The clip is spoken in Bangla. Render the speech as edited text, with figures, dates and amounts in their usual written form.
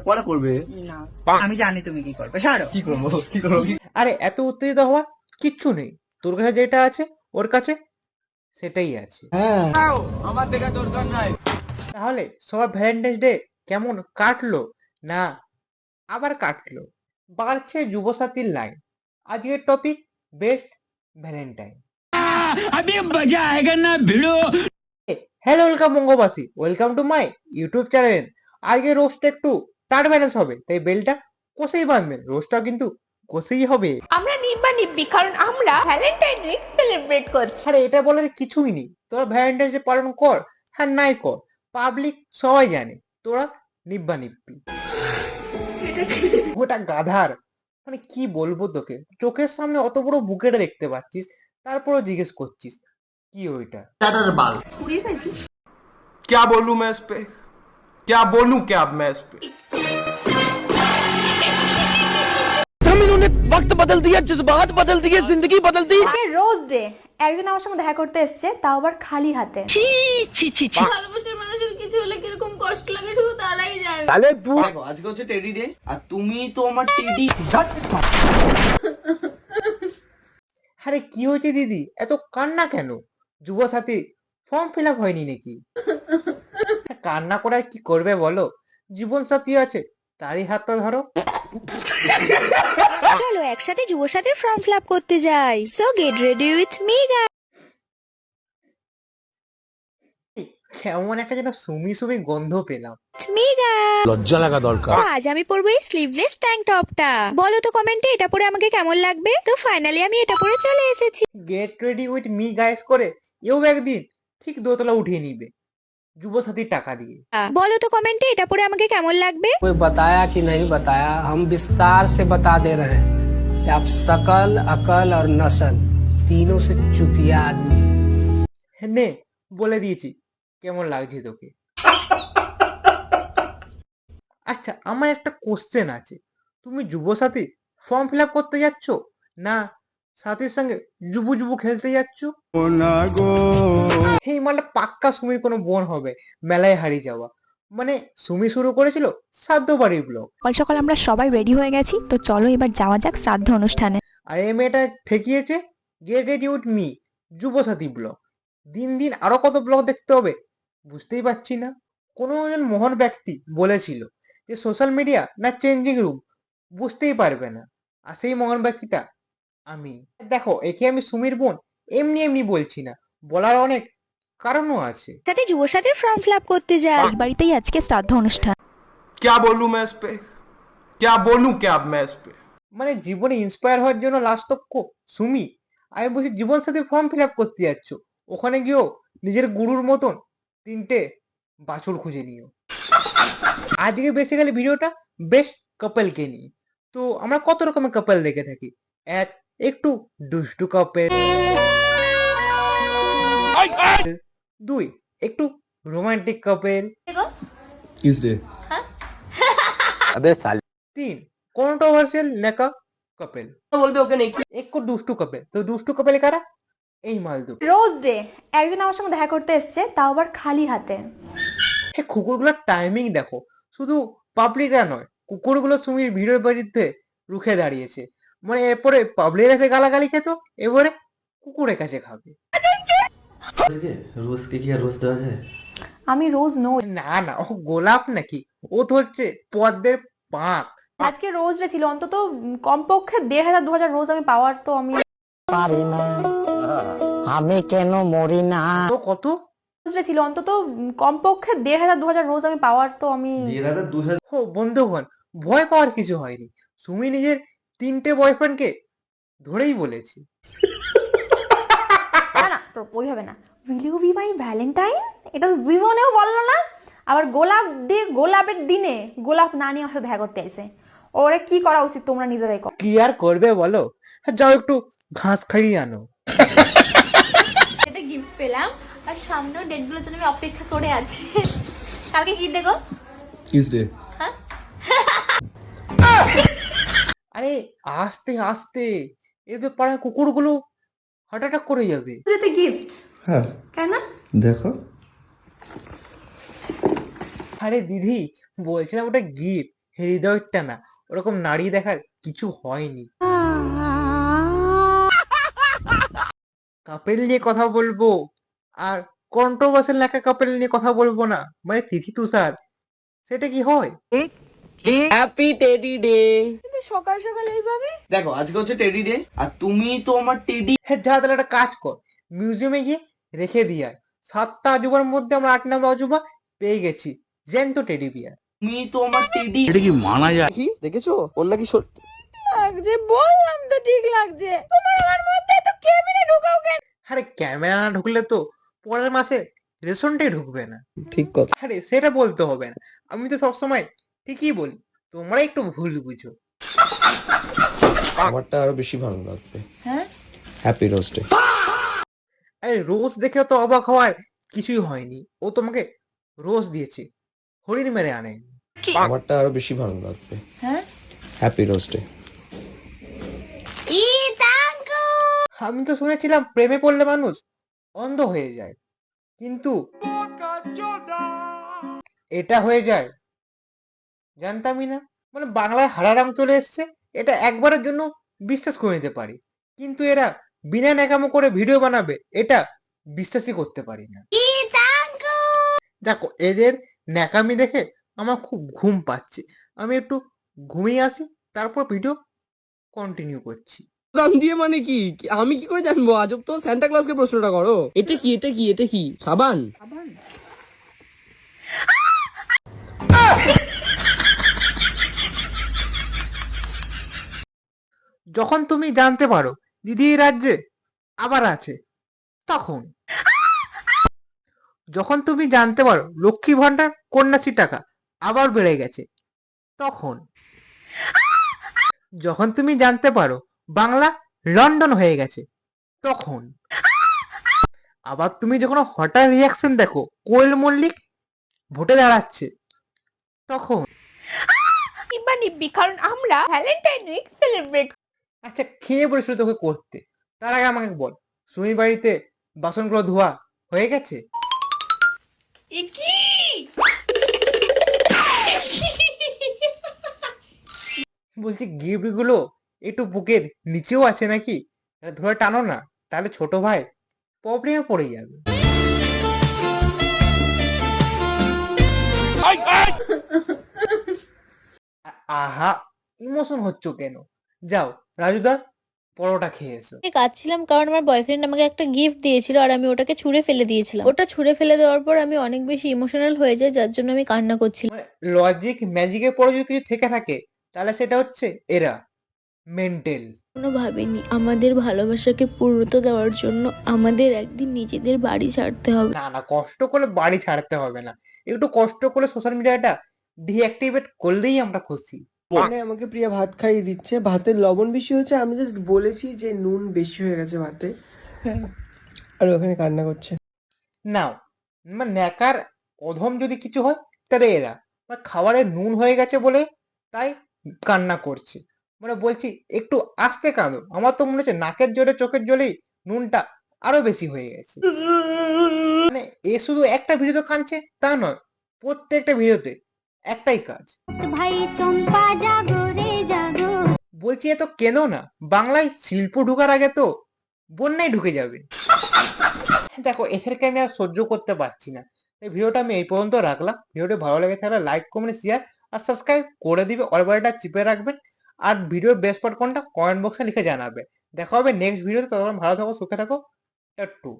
পরে করবে না আমি জানি তুমি কি করবে, ছাড়ো। কি করবো কি করবো আরে এত উত্তেজিত হওয়ার কিচ্ছু নেই, তোর কাছে যেটা আছে ওর কাছে সেটাই আছে। আমার দেখা দরকার নাই। তাহলে সবার ভ্যালেন্টাইন্স ডে কেমন কাটলো, না আবার কাটলো? বাড়ছে যুবসাথীর লাইন। আজকের topic best Valentine. Hello welcome Bangabasi, welcome to my YouTube channel. আজকে রোস্টটা একটু টার্ট ব্যালেন্স হবে, তাই বেলটা কষেই বাঁধবেন, রোস্টটা কিন্তু কষেই হবে। আমরা নিব্বি কারণ আমরা ভ্যালেন্টাইন উইক সেলিব্রেট করছি। আরে এটা বলার কিছুই নেই, তোরা ভ্যালেন্টাইন্স ডে পালন কর, হ্যাঁ নাই কর, পাবলিক সবাই জানে তোরা নিব্বি। ওটা গাধার, মানে কি বলবো তোকে, চোখের সামনে অত বড় বুকেটা দেখতে পাচ্ছিস, তারপরও জিজ্ঞেস করছিস কি ওইটা। পুড়িয়ে ফেলছি। क्या बोलूं मैं इस पे, क्या बोलूं क्या अब मैं इस पे। इन्होंने वक्त बदल दिया, जज्बात बदल दिए, जिंदगी बदल दी। রোজ ডে একজন আমার সঙ্গে দেখা করতে এসেছে, তাও আবার খালি হাতে। ভালোবাসার মানুষের কিছু হলে কিরকম কষ্ট লাগে শুধু তারাই জানে। দেখো আজকে হচ্ছে টেডি ডে, আর তুমি তো আমার টেডি। আরে কি হয়েছে দিদি, এত কান্না কেন? যুবসাথী ফর্ম ফিল আপ হয়নি নাকি? কান্না করে আর কি করবে বলো, জীবন সাথী আছে, তারই হাতটা ধরো। চলো একসাথে যুবসাথীর ফর্ম ফিল আপ করতে যাই। So get ready with me guys. কেমন একটা যেন সুমি সুমি গন্ধ পেলাম। লজ্জা লাগা দরকার। আজ আমি পরবো এই স্লিভলেস ট্যাঙ্ক টপটা। বলো তো কমেন্টে এটা পরে আমাকে কেমন লাগবে। তো ফাইনালি আমি এটা পরে চলে এসেছি। Gate ready with me guys করে এও একদিন ঠিক দোতলা উঠিয়ে নিবে যুবসাথীর টাকা দিয়ে। বলো তো কমেন্টে এটা পরে আমাকে কেমন লাগবে। कोई बताया कि नहीं बताया, हम विस्तार से बता दे रहे हैं कि आप शकल, अकल और नस्ल तीनों से चुतिया आदमी। নে বলে দিয়েছি কেমন লাগছে তোকে। আচ্ছা আমার একটা কোশ্চেন আছে, তুমি যুবসাথী ফর্ম ফিল আপ করতে যাচ্ছ, না সাথীর সঙ্গে যুবু যুবু খেলতে যাচ্ছ? এই মানে পাক্কা সুমির কোনো বোন হবে মেলায় হারিয়ে যাওয়া। মানে সুমি শুরু করেছিল শ্রাদ্ধ বাড়ির ব্লগ, সকাল সকাল আমরা সবাই রেডি হয়ে গেছি, তো চলো এবার যাওয়া যাক শ্রাদ্ধ অনুষ্ঠানে। আর এই মেয়েটা ঠেকিয়েছে get ready with me Yuvasathi blog. দিন দিন আরো কত ব্লগ দেখতে হবে বুঝতেই পারছি না। কোনো একজন মহান ব্যক্তি বলেছিল যে সোশ্যাল মিডিয়া না চেঞ্জিং রুম, বুঝতেই পারবে না। আর সেই মহান ব্যক্তিটা আমি। দেখো একে আমি সুমির বোন এমনি এমনি বলছি না, বলার অনেক কারণও আছে। সাথে যুবসাথীর ফর্ম ফিল আপ করতে যাই। এই বাড়িতেই আজকে শ্রাদ্ধ অনুষ্ঠান। क्या बोलूं मैं इस पे, क्या बोलूं क्या अब मैं इस पे। মানে জীবনে ইন্সপায়ার হওয়ার জন্য লাস্টক্য সুমি, আমি বলছি জীবন সাথে ফর্ম ফিল আপ করতে যাচ্ছ, ওখানে গিয়েও নিজের গুরুর মতন তিনটে বাছুর খুঁজে নিও। আজকে বেসিক্যালি ভিডিওটা বেস্ট কাপলকে নিয়ে। তো আমরা কত রকমের কাপল দেখে থাকি। এক, একটু দুষ্টু কাপল। দুই, একটু রোমান্টিক কাপল। किस डे? अबे साल। তিন, কন্ট্রোভার্সিয়াল নেকা কাপল। বলবে ওকে নেই। একটু দুষ্টু কাপল। তো দুষ্টু কাপল কারা? এই মালদু। রোজ ডে একজন আমার সঙ্গে দেখা করতে এসেছে, তাও আবার খালি হাতে। হ্যাঁ কুকুরগুলোর টাইমিং দেখো, শুধু পাবলিকরা নয়, কুকুরগুলো সুমির ভিড়ের বাড়িতে রুখে দাঁড়িয়েছে। মানে এরপরে পাবলিকের কাছে গালাগালি খেত, এবারে কুকুরের কাছে খাবে। রোজ কে কি আর রোজ দেওয়া যায়? আমি রোজ নই, না না, ও গোলাপ নাকি, ও তো হচ্ছে পদ্মের পাঁক। আজকে রোজ ডে ছিল, অন্তত কমপক্ষে 1500-2000 রোজ আমি পাওয়ার, তো আমি পারি না আমি কেন মরি না। তো কত? রোজ ডে ছিল, অন্তত কমপক্ষে 1500-2000 রোজ আমি পাওয়ার, তো আমি 2000 ও বন্ধুগণ, ভয় পাওয়ার কিছু হয়নি। সুমি নিজের 3টে বয়ফ্রেন্ডকে ধরেই বলেছে। না না ওইভাবে না। Will you be my valentine, এটা জীবনেও বললো না। আবার গোলাপের দিনে গোলাপ না নিয়ে আমার সাথে দেখা করতে আইছে। ওরে কি করা উচিত তোমরা নিজেরাই কর। কি আর করবে বলো, যাও একটু ঘাস খাইয়ে আনো। এটা গিফট পেলাম, আর সামনেও ডেটগুলোর জন্য আমি অপেক্ষা করে আছি। কালকে কি দেখো? किस डे? আরে আস্তে আস্তে, এদের পাড়ায় কুকুরগুলো হার্ট অ্যাটাক করে যাবে। যেতে গিফট हाँ কেন? देखो। আরে দিদি বলছিলাম ওটা গিফট, হৃদয়টা না, ওরকম নারী দেখার কিছু হয়নি। কাপেল নিয়ে কথা বলবো, আর কন্ট্রোভার্সিয়াল লেখা কাপেল নিয়ে কথা বলবো না, মানে তিথি তুষার, সেটা কি হয়? Happy teddy day. সকাল সকাল এইভাবে দেখো আজকে হচ্ছে টেডি ডে, আর তুমি তো আমার টেডি। হ্যাঁ, যা তাহলে একটা কাজ কর, মিউজিয়ামে গিয়ে রেখে দিয়ে আয়। 7টা অজুবার মধ্যে আমরা 8 নম্বর অজুবা পেয়ে গেছি, জ্যান্ত টেডি বিয়ার। তুমি তো আমার টেডি। এটা কি মানা যায়? কি দেখেছো ওর নাকি সত্যি লাগছে, বললাম তো ঠিক লাগছে। তোমার আমার মধ্যে তো ক্যামেরা ঢুকাও কেন? আরে ক্যামেরা না ঢুকলে তো পরের মাসে রেশনটাই ঢুকবে না। ঠিক কথা। আরে সেটা বলতে হবে না, আমি তো সবসময় ঠিকই বলি, তোমরা একটু ভুল বুঝো। আমারটা আরো বেশি ভালো লাগবে। হ্যাঁ, হ্যাপি রোস্টে। আরে রোজ দেখে তো অবাক হওয়ার কিছুই হয়নি, ও তোমাকে রোজ দিয়েছে, হরিণ মেরে আনেনি। আমারটা আরো বেশি ভালো লাগবে। হ্যাঁ, হ্যাপি রোস্টে। আমি তো শুনেছিলাম প্রেমে পড়লে মানুষ অন্ধ হয়ে যায়, কিন্তু এটা হয়ে যায় জানতামই না। মানে বাংলায় হারারাম চলে এসছে, এটা একবারের জন্য বিশ্বাস করে নিতে পারি, কিন্তু এরা বিনা ন্যাকামো করে ভিডিও বানাবে, এটা বিশ্বাসই করতে পারি না। দেখো এদের ন্যাকামি দেখে আমার খুব ঘুম পাচ্ছে, আমি একটু ঘুমিয়ে আসি, তারপর ভিডিও কন্টিনিউ করছি। দাম দিয়ে মানে কি? আমি কি করে জানবো? আজব তো, সান্টা ক্লজকে প্রশ্নটা করো। এটা কি, এটা কি, এটা কি? সাবান? যখন তুমি জানতে পারো দিদি এই রাজ্যে আবার আছে, তখন। যখন তুমি জানতে পারো লক্ষ্মী ভান্ডার কন্যাশ্রী টাকা আবার বেড়ে গেছে, তখন। যখন তুমি জানতে পারো বাংলা লন্ডন হয়ে গেছে, তখন। আবার তুমি যখন হঠাৎ রিয়াকশন দেখো কোয়েল মল্লিক ভোটে দাঁড়াচ্ছে, তখন। নিব্বা নিব্বি, কারণ আমরা ভ্যালেন্টাইন উইক সেলিব্রেট। আচ্ছা, খেয়ে বলেছিল তোকে করতে, তার আগে আমাকে বল, সুমি বাড়িতে বাসনগুলো ধোয়া হয়ে গেছে? বলছি গিফট গুলো একটু বুকের নিচেও আছে নাকি, ধরে টানো না, তাহলে ছোট ভাই প্রবলেমে পড়ে যাবে। আহা, ইমোশন হচ্ছ কেন? যাও রাজুদার পরোটা খেয়ে এসো। কাঁদছিলাম কারণ আমার বয়ফ্রেন্ড আমাকে একটা গিফট দিয়েছিল আর আমি ওটাকে ছুঁড়ে ফেলে দিয়েছিলাম। ওটা ছুঁড়ে ফেলে দেওয়ার পর আমি অনেক বেশি ইমোশনাল হয়ে যাই, যার জন্য আমি কান্না করছিলাম। লজিক ম্যাজিকের পরে যদি কিছু থেকে থাকে, তাহলে সেটা হচ্ছে এরা মেন্টাল। কোনো ভাবিনি আমাদের ভালোবাসাকে পূর্ণতা দেওয়ার জন্য আমাদের একদিন নিজেদের বাড়ি ছাড়তে হবে। না না, কষ্ট করে বাড়ি ছাড়তে হবে না, একটু কষ্ট করে সোশ্যাল মিডিয়াটা ডিঅ্যাক্টিভেট করলেই আমরা খুশি। মানে আমাকে প্রিয়া ভাত খাইয়ে দিচ্ছে, ভাতের লবণ বেশি হয়েছে, আমি জাস্ট বলেছি যে নুন বেশি হয়ে গেছে ভাতে, আর ওখানে কান্না করছে। নাও, মানে ন্যাকার অধম যদি কিছু হয়, তাহলে এরা মানে খাবারে নুন হয়ে গেছে বলে তাই কান্না করছে, মানে বলছি একটু আস্তে কাঁদো, আমার তো মনে হচ্ছে নাকের জোরে চোখের জলেই নুনটা আরো বেশি হয়ে গেছে। মানে এ শুধু একটা ভিডিওতে কাঁদছে তা নয়, প্রত্যেকটা ভিডিওতে একটাই কাজ, ভাই চম্পা জাগো রে জাগো। বলছি এত কেন না, বাংলায় শিল্প ঢুকার আগে তো বন্যায় ঢুকে যাবে। দেখো এদেরকে আমি আর সহ্য করতে পারছি না, এই ভিডিওটা আমি এই পর্যন্ত রাখলাম। ভিডিওটি ভালো লেগে থাকলে লাইক কমেন্ট শেয়ার আর সাবস্ক্রাইব করে দিবে, অল বাটনটা চিপে রাখবেন, আর ভিডিওর বেস্ট পার্ট কোনটা কমেন্ট বক্সে লিখে জানাবে। দেখা হবে নেক্সট ভিডিওতে, ততক্ষণ ভালো থাকো, সুখে থাকো, টাট্টু।